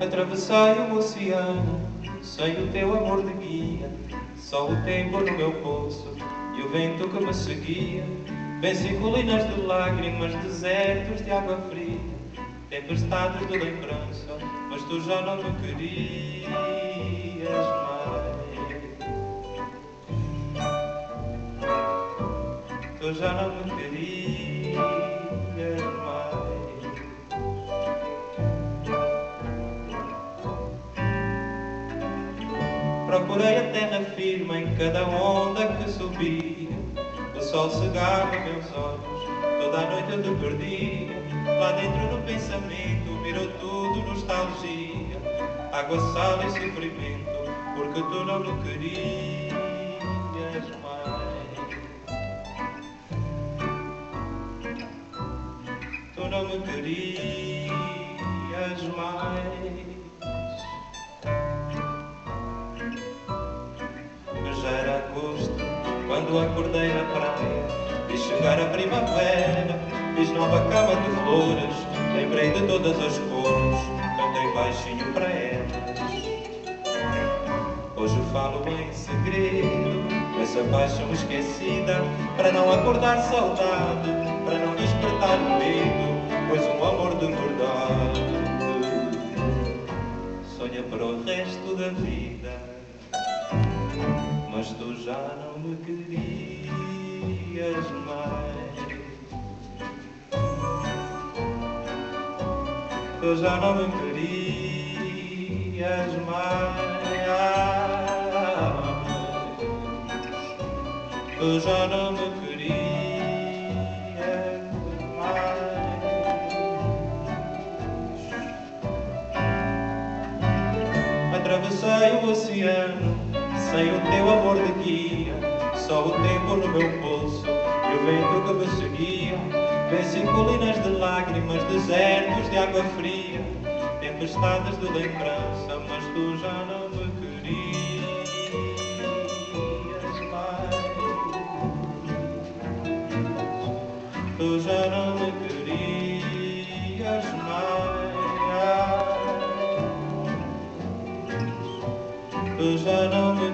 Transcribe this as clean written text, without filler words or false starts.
Atravessei o oceano sem o teu amor de guia, só o tempo no meu pulso e o vento que me seguia. Venci colinas de lágrimas, desertos de água fria, tempestades de lembrança, mas tu já não me querias mais. Tu já não me querias mais. Procurei a terra firme em cada onda que subia. O sol cegava meus olhos, toda a noite eu te perdia. Lá dentro no pensamento virou tudo nostalgia, água, sal e sofrimento, porque tu não me querias mais. Tu não me querias mais. Já era agosto quando acordei na praia, vi chegar a primavera, fiz nova cama de flores, lembrei de todas as cores, cantei baixinho para elas. Hoje falo em segredo dessa paixão esquecida, para não acordar saudade, para não despertar o medo, pois um amor de verdade sonha para o resto da vida. Mas tu já não me querias mais. Tu já não me querias mais. Tu já não me querias mais. Atravessei o oceano sem o teu amor de guia, só o tempo no meu pulso e o vento que me seguia. Venci colinas de lágrimas, desertos de água fria, tempestades de lembrança, mas tu já não me querias mais. Tu já não me querias mais. Tu já não me